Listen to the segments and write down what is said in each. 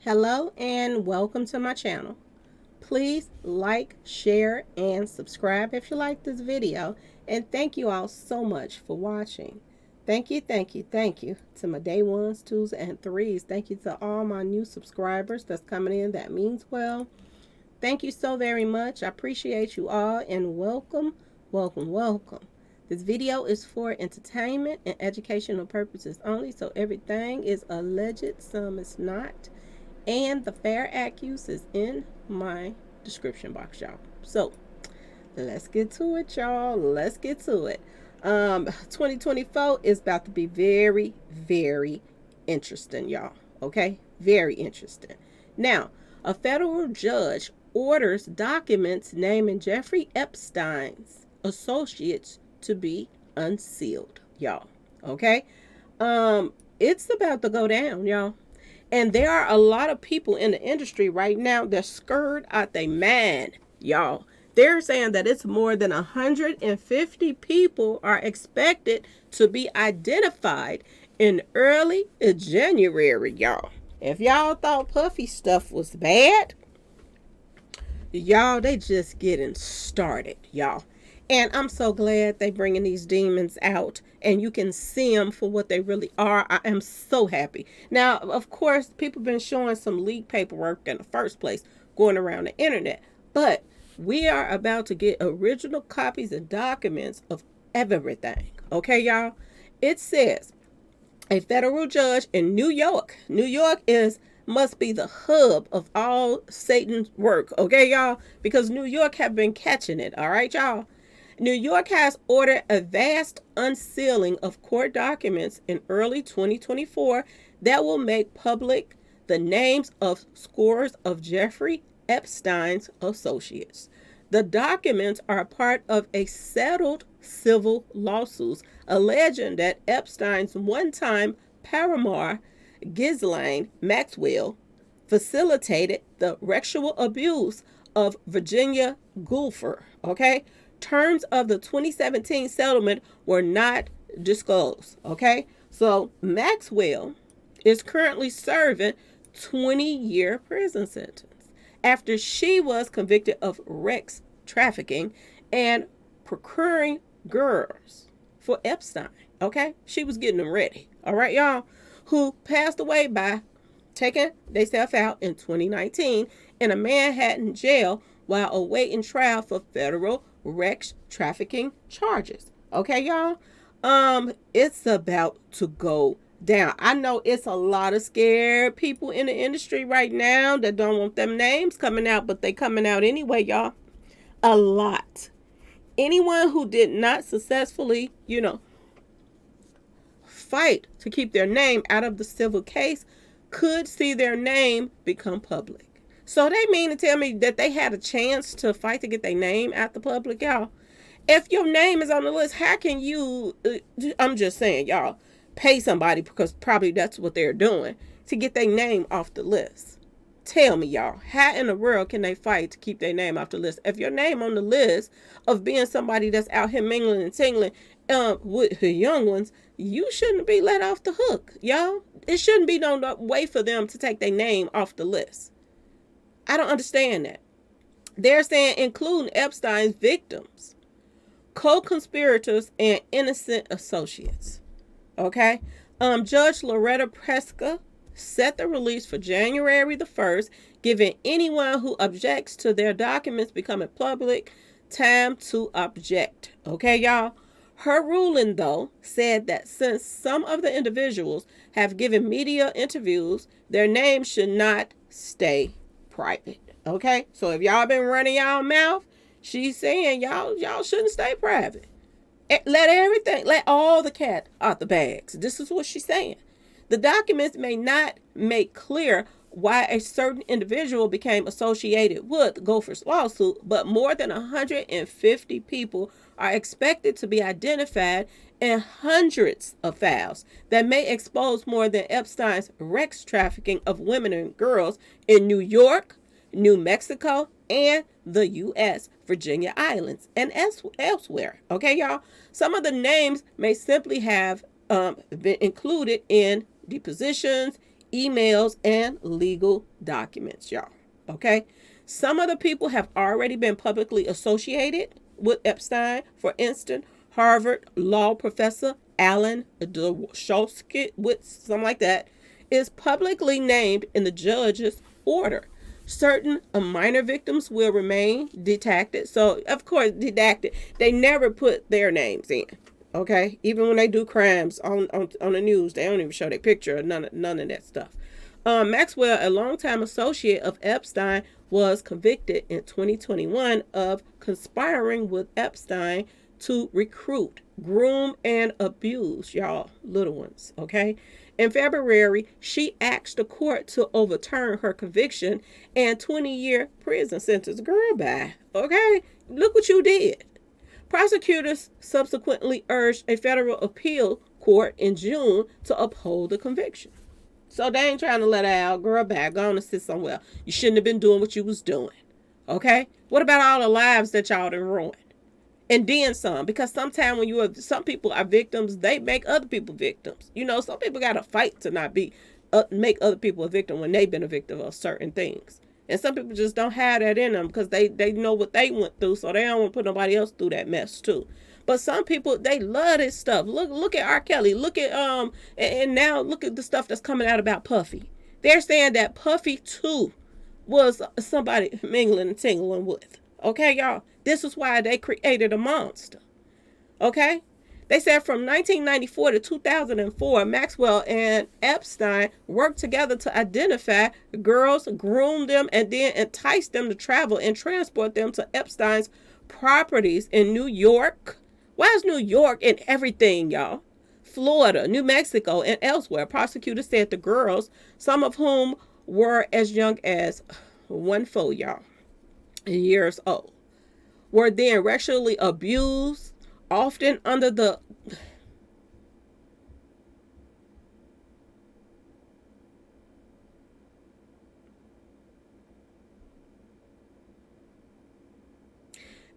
Hello and welcome to my channel. Please like, share, and subscribe if you like this video. And thank you all so much for watching. Thank you to my day ones, twos, and threes. Thank you to all my new subscribers that's coming in. That means well. Thank you so very much. I appreciate you all and welcome. This video is for entertainment and educational purposes only, so everything is alleged, some is not. And the fair accuse is in my description box, y'all. So let's get to it, y'all. Let's get to it. 2024 is about to be very interesting, y'all. Okay? Very interesting. Now, a federal judge orders documents naming Jeffrey Epstein's associates to be unsealed, y'all. Okay? It's about to go down, y'all. And there are a lot of people in the industry right now that's scared out they mind, y'all. They're saying that it's more than 150 people are expected to be identified in early January, y'all. If y'all thought Puffy stuff was bad, y'all, they just getting started, y'all. And I'm so glad they bringing these demons out and you can see them for what they really are. I am so happy. Now, of course, people been showing some leaked paperwork in the first place going around the internet. But we are about to get original copies and documents of everything. Okay, y'all? It says a federal judge in New York. New York is must be the hub of all Satan's work. Okay, y'all? Because New York have been catching it. All right, y'all? New York has ordered a vast unsealing of court documents in early 2024 that will make public the names of scores of Jeffrey Epstein's associates. The documents are part of a settled civil lawsuit alleging that Epstein's one-time paramour, Ghislaine Maxwell, facilitated the sexual abuse of Virginia Goulfer. Okay? Terms of the 2017 settlement were not disclosed. Okay? So Maxwell is currently serving 20-year prison sentence after she was convicted of sex trafficking and procuring girls for Epstein. Okay? She was getting them ready. All right, y'all? Who passed away by taking themselves out in 2019 in a Manhattan jail while awaiting trial for federal sex trafficking charges. Okay, y'all? It's about to go down. I know it's a lot of scared people in the industry right now that don't want them names coming out, but they coming out anyway, y'all. A lot. Anyone who did not successfully, fight to keep their name out of the civil case could see their name become public. So they mean to tell me that they had a chance to fight to get their name out the public, y'all. If your name is on the list, how can you, I'm just saying, y'all, pay somebody, because probably that's what they're doing, to get their name off the list? Tell me, y'all, how in the world can they fight to keep their name off the list? If your name on the list of being somebody that's out here mingling and tingling with the young ones, you shouldn't be let off the hook, y'all. It shouldn't be no way for them to take their name off the list. I don't understand that. They're saying including Epstein's victims, co-conspirators, and innocent associates. Okay? Judge Loretta Preska set the release for January the 1st, giving anyone who objects to their documents becoming public time to object. Okay, y'all? Her ruling, though, said that since some of the individuals have given media interviews, their names should not stay private. Okay? So if y'all been running y'all mouth, she's saying y'all shouldn't stay private. Let all the cat out the bags. This is what she's saying. The documents may not make clear why a certain individual became associated with Gopher's lawsuit, but more than 150 people are expected to be identified in hundreds of files that may expose more than Epstein's sex trafficking of women and girls in New York, New Mexico, and the U.S., Virginia Islands, and elsewhere. Okay, y'all? Some of the names may simply have been included in depositions, emails, and legal documents, y'all. Okay? Some of the people have already been publicly associated with Epstein. For instance, Harvard law professor Alan Dershowitz, with something like that, is publicly named in the judge's order. Certain minor victims will remain detected. So, of course, redacted. They never put their names in. Okay, even when they do crimes on the news, they don't even show their picture or none of that stuff. Maxwell, a longtime associate of Epstein, was convicted in 2021 of conspiring with Epstein to recruit, groom, and abuse y'all little ones. Okay. In February, she asked the court to overturn her conviction and 20-year prison sentence. Girl, bye. Okay, look what you did. Prosecutors subsequently urged a federal appeal court in June to uphold the conviction. So they ain't trying to let her out. Girl, back. Go on and sit somewhere. You shouldn't have been doing what you was doing. Okay? What about all the lives that y'all done ruined? And then some. Because sometimes when some people are victims, they make other people victims. You know, some people got to fight to not be, make other people a victim when they've been a victim of certain things. And some people just don't have that in them because they know what they went through, so they don't want to put nobody else through that mess too. But some people, they love this stuff. Look at R. Kelly. Look at and now look at the stuff that's coming out about Puffy. They're saying that Puffy too was somebody mingling and tingling with. Okay, y'all. This is why they created a monster. Okay? They said from 1994 to 2004, Maxwell and Epstein worked together to identify girls, groom them, and then entice them to travel and transport them to Epstein's properties in New York. Why is New York in everything, y'all? Florida, New Mexico, and elsewhere. Prosecutors said the girls, some of whom were as young as 14, y'all, years old, were then sexually abused, often under the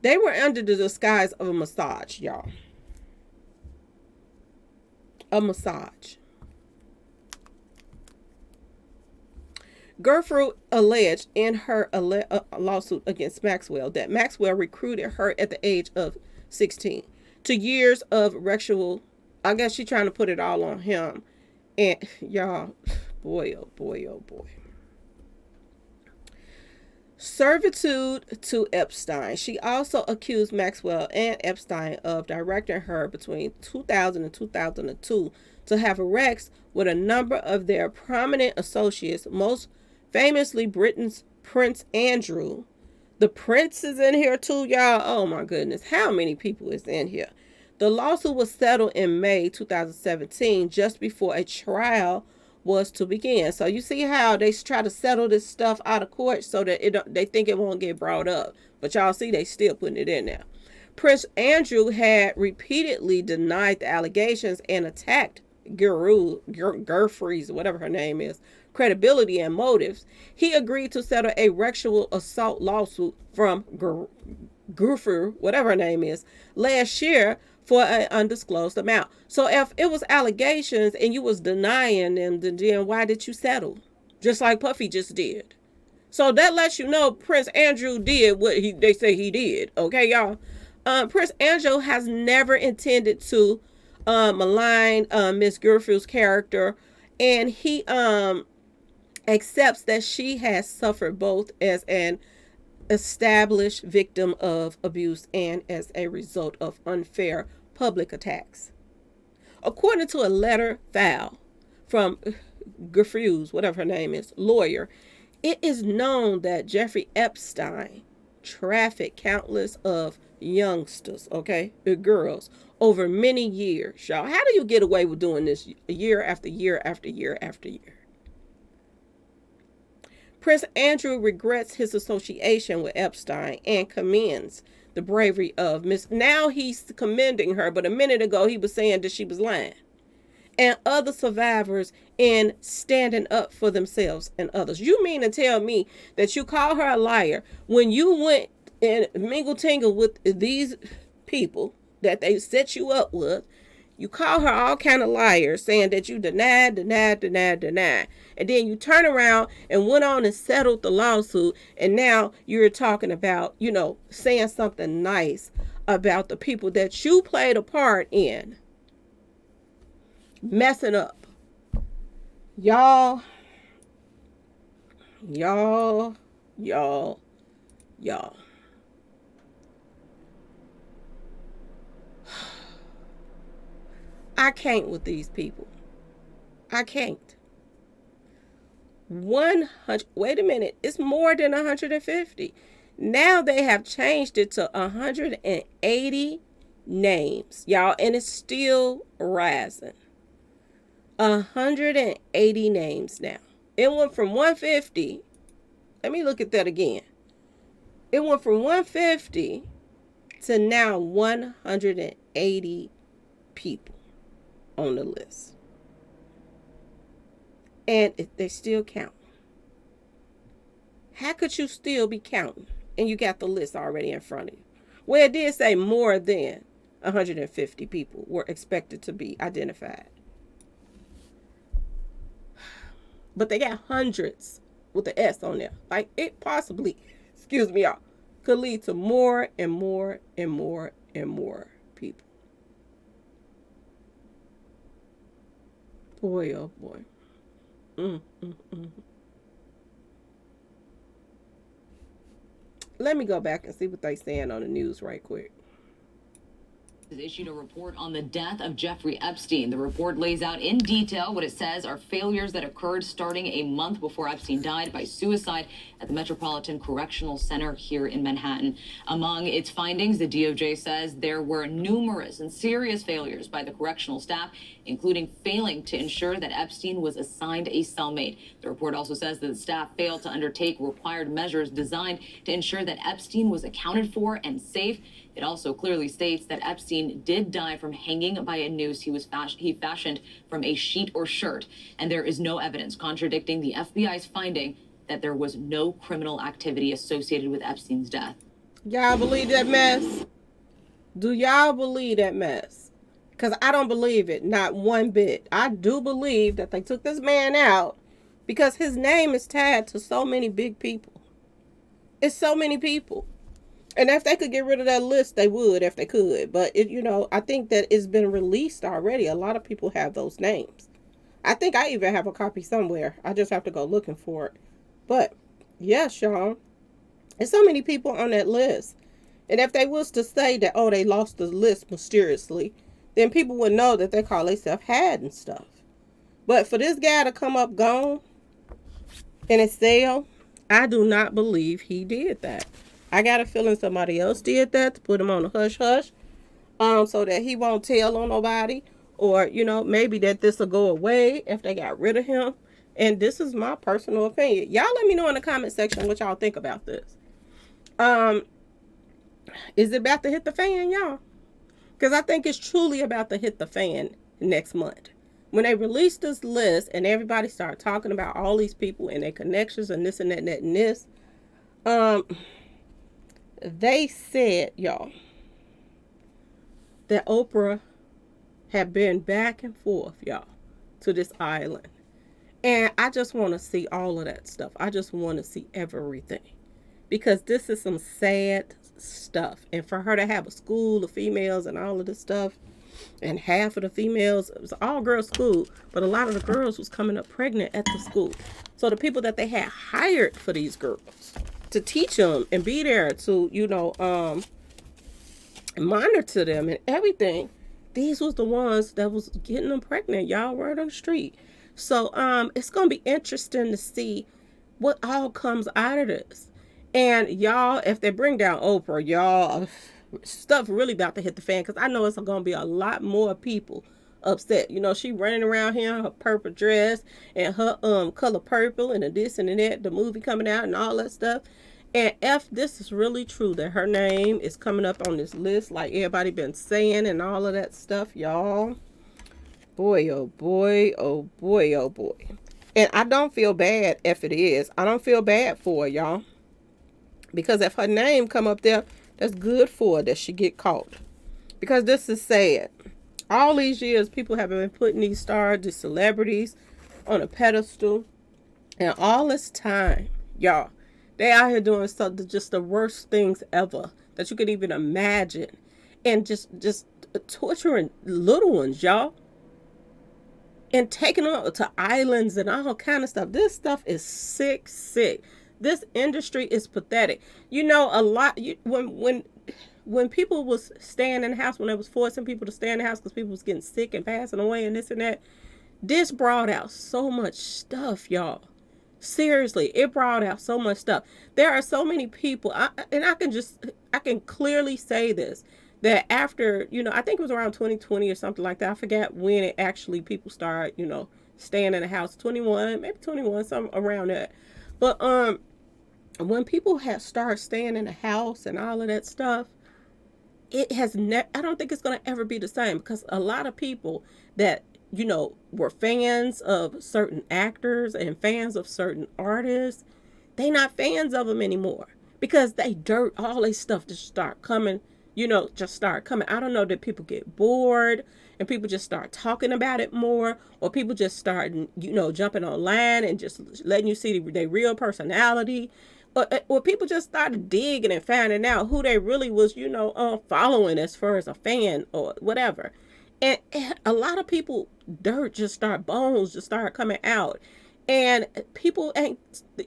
they were under the disguise of a massage, y'all. A massage. Gertrude alleged in her lawsuit against Maxwell that Maxwell recruited her at the age of 16 to years of sexual. I guess she's trying to put it all on him. And y'all, boy, oh boy, oh boy. Servitude to Epstein. She also accused Maxwell and Epstein of directing her between 2000 and 2002 to have sex with a number of their prominent associates, most famously Britain's Prince Andrew. The prince is in here too, y'all. Oh my goodness. How many people is in here? The lawsuit was settled in May 2017, just before a trial was to begin. So you see how they try to settle this stuff out of court so that they think it won't get brought up. But y'all see they still putting it in there. Prince Andrew had repeatedly denied the allegations and attacked Gerfrey's, whatever her name is, credibility and motives. He agreed to settle a sexual assault lawsuit from Gerfrey, whatever her name is, last year for an undisclosed amount. So if it was allegations and you was denying them, then why did you settle? Just like Puffy just did. So that lets you know Prince Andrew did what they say he did. Okay, y'all? Prince Andrew has never intended to malign Miss Gerfield's character, and he accepts that she has suffered both as an established victim of abuse and as a result of unfair public attacks. According to a letter filed from Gerfield's, whatever her name is, lawyer, it is known that Jeffrey Epstein trafficked countless of youngsters, okay, girls, over many years, y'all. How do you get away with doing this year after year after year after year? Prince Andrew regrets his association with Epstein and commends the bravery of Miss. Now he's commending her, but a minute ago he was saying that she was lying. And other survivors in standing up for themselves and others. You mean to tell me that you call her a liar when you went and mingle tingle with these people that they set you up with? You call her all kind of liars, saying that you denied. And then you turn around and went on and settled the lawsuit. And now you're talking about, saying something nice about the people that you played a part in messing up. Y'all. I can't with these people. I can't. 100. Wait a minute. It's more than 150. Now they have changed it to 180 names, y'all, and it's still rising. 180 names now. It went from 150. Let me look at that again. It went from 150 to now 180 people on the list. And they still count. How could you still be counting and you got the list already in front of you? Well, it did say more than 150 people were expected to be identified. But they got hundreds with the S on there. Like, it possibly, y'all, could lead to more and more and more and more people. Boy, oh boy. Let me go back and see what they saying on the news right quick. Has issued a report on the death of Jeffrey Epstein. The report lays out in detail what it says are failures that occurred starting a month before Epstein died by suicide at the Metropolitan Correctional Center here in Manhattan. Among its findings, the DOJ says there were numerous and serious failures by the correctional staff, including failing to ensure that Epstein was assigned a cellmate. The report also says that the staff failed to undertake required measures designed to ensure that Epstein was accounted for and safe. It also clearly states that Epstein did die from hanging by a noose he fashioned from a sheet or shirt, and there is no evidence contradicting the FBI's finding that there was no criminal activity associated with Epstein's death. Y'all believe that mess? Do y'all believe that mess? Because I don't believe it, not one bit. I do believe that they took this man out because his name is tied to so many big people. It's so many people. And if they could get rid of that list, they would if they could. But, I think that it's been released already. A lot of people have those names. I think I even have a copy somewhere. I just have to go looking for it. But, yes, y'all. There's so many people on that list. And if they was to say that, they lost the list mysteriously, then people would know that they call themselves had and stuff. But for this guy to come up gone in his cell, I do not believe he did that. I got a feeling somebody else did that to put him on a hush-hush, so that he won't tell on nobody, or, maybe that this will go away if they got rid of him. And this is my personal opinion. Y'all let me know in the comment section what y'all think about this. Is it about to hit the fan, y'all? Because I think it's truly about to hit the fan next month. When they release this list and everybody start talking about all these people and their connections and this and that and that and this, they said, y'all, that Oprah had been back and forth, y'all, to this island. And I just want to see all of that stuff. I just want to see everything. Because this is some sad stuff. And for her to have a school of females and all of this stuff, and half of the females, it was an all-girls school, but a lot of the girls was coming up pregnant at the school. So the people that they had hired for these girls to teach them and be there to, monitor them and everything, these was the ones that was getting them pregnant, y'all, word on the street. So it's going to be interesting to see what all comes out of this. And y'all, if they bring down Oprah, y'all, stuff really about to hit the fan, because I know it's going to be a lot more people upset. She running around here in her purple dress and her color purple and this and that, the movie coming out and all that stuff. And if this is really true that her name is coming up on this list like everybody been saying and all of that stuff, y'all, boy, oh boy, oh boy, oh boy. And I don't feel bad if it is. I don't feel bad for her, y'all. Because if her name come up there, that's good for her that she get caught. Because this is sad. All these years, people have been putting these stars, these celebrities, on a pedestal, and all this time, y'all, they out here doing something just the worst things ever that you could even imagine, and just torturing little ones, y'all, and taking them to islands and all kind of stuff. This stuff is sick, sick. This industry is pathetic. You know, a lot. When people was staying in the house, when they was forcing people to stay in the house because people was getting sick and passing away and this and that, this brought out so much stuff, y'all. Seriously, it brought out so much stuff. There are so many people, I can clearly say this, that after, I think it was around 2020 or something like that. I forget when it actually people start, staying in the house. 21, maybe 21, something around that. But when people have started staying in the house and all of that stuff, it has I don't think it's going to ever be the same, because a lot of people that were fans of certain actors and fans of certain artists, they not fans of them anymore, because all this stuff just start coming, just start coming. I don't know, that people get bored and people just start talking about it more, or people just start, jumping online and just letting you see their real personality, or people just started digging and finding out who they really was, following as far as a fan or whatever. And a lot of people, bones just start coming out. And people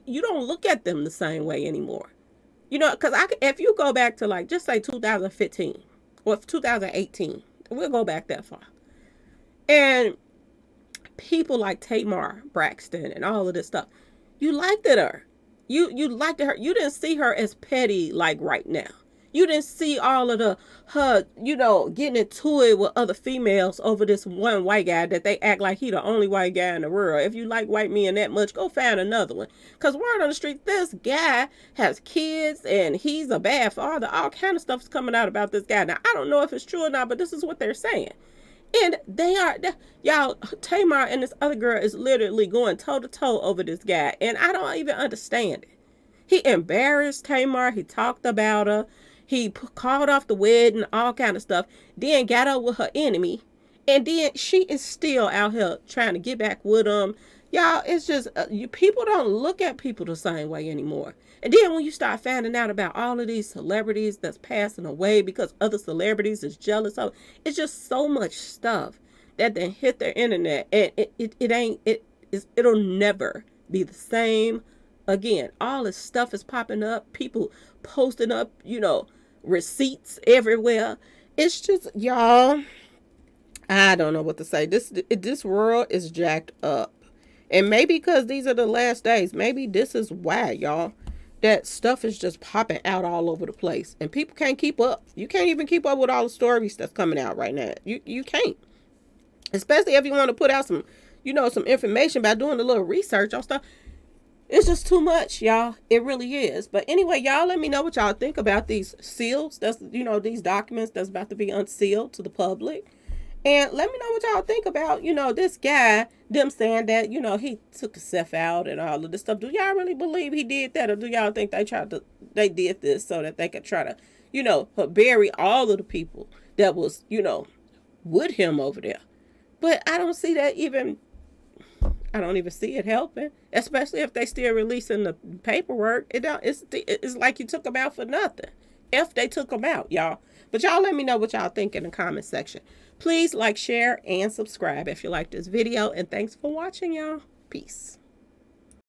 you don't look at them the same way anymore. Because if you go back to, like, just say 2015 or 2018, we'll go back that far. And people like Tamar Braxton and all of this stuff, you liked her. You liked her. You didn't see her as petty like right now. You didn't see all of her, getting into it with other females over this one white guy that they act like he the only white guy in the world. If you like white men that much, go find another one. Because word on the street, this guy has kids and he's a bad father. All kind of stuff is coming out about this guy. Now, I don't know if it's true or not, but this is what they're saying. And y'all, Tamar and this other girl is literally going toe to toe over this guy. And I don't even understand it. He embarrassed Tamar. He talked about her. He called off the wedding, all kind of stuff. Then got up with her enemy. And then she is still out here trying to get back with him. Y'all, it's just, people don't look at people the same way anymore. And then when you start finding out about all of these celebrities that's passing away because other celebrities is jealous of, it's just so much stuff that then hit their internet. And it'll never be the same again. All this stuff is popping up. People posting up, receipts everywhere. It's just, y'all, I don't know what to say. This world is jacked up. And maybe because these are the last days, maybe this is why, y'all, that stuff is just popping out all over the place. And people can't keep up. You can't even keep up with all the stories that's coming out right now. You can't. Especially if you want to put out some, some information by doing a little research on stuff. It's just too much, y'all. It really is. But anyway, y'all, let me know what y'all think about these seals. That's, these documents that's about to be unsealed to the public. And let me know what y'all think about, this guy, them saying that, he took himself out and all of this stuff. Do y'all really believe he did that? Or do y'all think they did this so that they could try to, bury all of the people that was, with him over there? But I don't see that even. I don't even see it helping, especially if they still releasing the paperwork. It's like you took them out for nothing. If they took them out, y'all. But y'all let me know what y'all think in the comment section. Please like, share, and subscribe if you like this video. And thanks for watching, y'all. Peace.